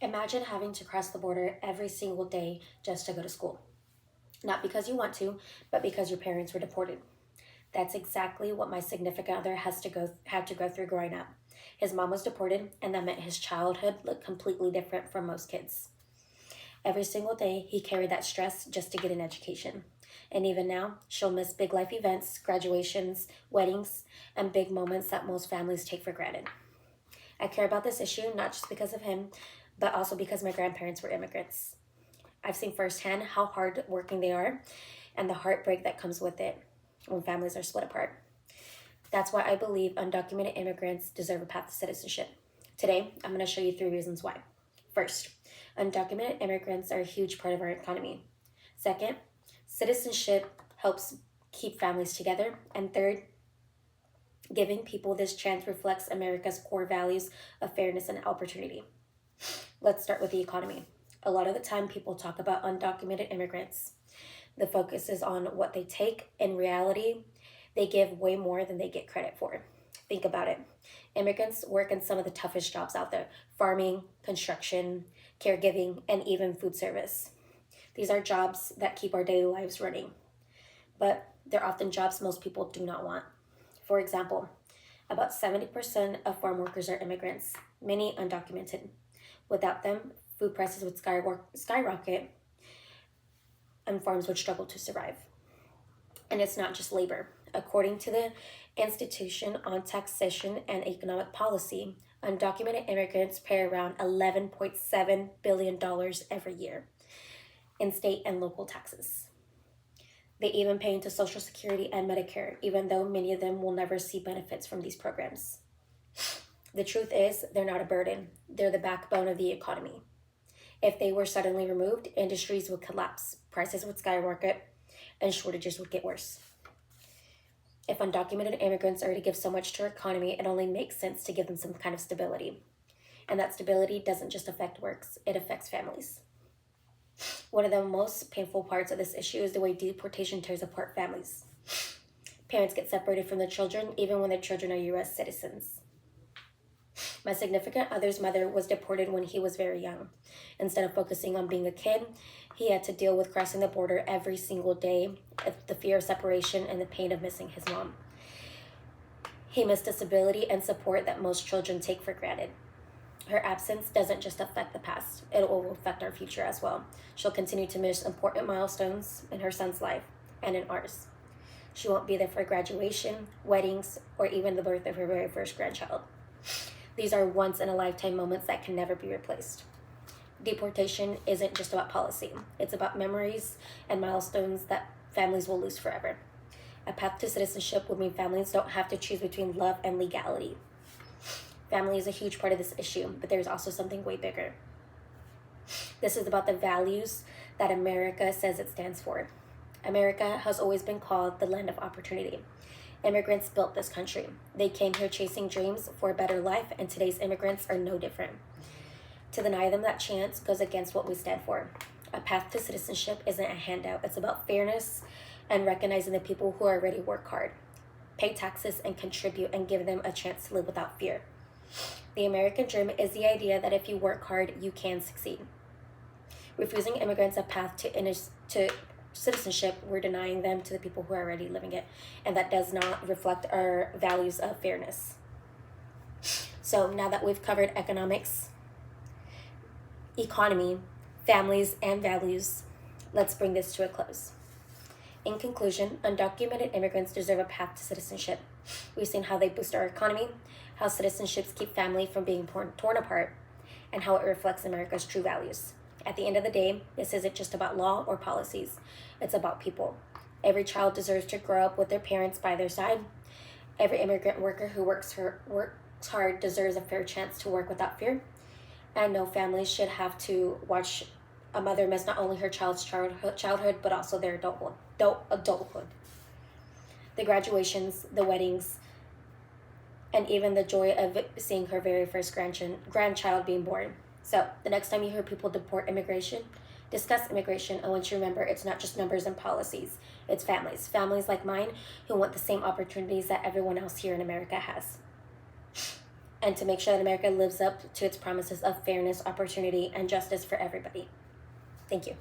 Imagine having to cross the border every single day just to go to school. Not because you want to, but because your parents were deported. That's exactly what my significant other had to go through growing up. His mom was deported, and that meant his childhood looked completely different from most kids. Every single day, he carried that stress just to get an education. And even now, she'll miss big life events, graduations, weddings, and big moments that most families take for granted. I care about this issue not just because of him, but also because my grandparents were immigrants. I've seen firsthand how hard working they are and the heartbreak that comes with it when families are split apart. That's why I believe undocumented immigrants deserve a path to citizenship. Today, I'm going to show you 3 reasons why. First, undocumented immigrants are a huge part of our economy. Second, citizenship helps keep families together. And third, giving people this chance reflects America's core values of fairness and opportunity. Let's start with the economy. A lot of the time, people talk about undocumented immigrants. The focus is on what they take. In reality, they give way more than they get credit for. Think about it. Immigrants work in some of the toughest jobs out there: farming, construction, caregiving, and even food service. These are jobs that keep our daily lives running, but they're often jobs most people do not want. For example, about 70% of farm workers are immigrants, many undocumented. Without them, food prices would skyrocket and farms would struggle to survive. And it's not just labor. According to the Institution on Taxation and Economic Policy, undocumented immigrants pay around $11.7 billion every year in state and local taxes. They even pay into Social Security and Medicare, even though many of them will never see benefits from these programs. The truth is, they're not a burden. They're the backbone of the economy. If they were suddenly removed, industries would collapse, prices would skyrocket, and shortages would get worse. If undocumented immigrants are to give so much to our economy, it only makes sense to give them some kind of stability. And that stability doesn't just affect works, it affects families. One of the most painful parts of this issue is the way deportation tears apart families. Parents get separated from their children even when their children are U.S. citizens. My significant other's mother was deported when he was very young. Instead of focusing on being a kid, he had to deal with crossing the border every single day, the fear of separation and the pain of missing his mom. He missed the stability and support that most children take for granted. Her absence doesn't just affect the past, it will affect our future as well. She'll continue to miss important milestones in her son's life and in ours. She won't be there for graduation, weddings, or even the birth of her very first grandchild. These are once-in-a-lifetime moments that can never be replaced. Deportation isn't just about policy. It's about memories and milestones that families will lose forever. A path to citizenship would mean families don't have to choose between love and legality. Family is a huge part of this issue, but there's also something way bigger. This is about the values that America says it stands for. America has always been called the land of opportunity. Immigrants built this country. They came here chasing dreams for a better life, and today's immigrants are no different. To deny them that chance goes against what we stand for. A path to citizenship isn't a handout. It's about fairness and recognizing the people who already work hard, pay taxes, and contribute, and give them a chance to live without fear. The American dream is the idea that if you work hard, you can succeed. Refusing immigrants a path to citizenship, we're denying them to the people who are already living it, and that does not reflect our values of fairness. So now that we've covered economy, families, and values, let's bring this to a close. In conclusion, undocumented immigrants deserve a path to citizenship. We've seen how they boost our economy, how citizenships keep family from being torn apart, and how it reflects America's true values. At the end of the day, this isn't just about law or policies. It's about people. Every child deserves to grow up with their parents by their side. Every immigrant worker who works hard deserves a fair chance to work without fear. And no family should have to watch a mother miss not only her child's childhood, but also their adulthood. The graduations, the weddings, and even the joy of seeing her very first grandchild being born. So the next time you hear people discuss immigration, I want you to remember it's not just numbers and policies. It's families like mine who want the same opportunities that everyone else here in America has. and to make sure that America lives up to its promises of fairness, opportunity, and justice for everybody. Thank you.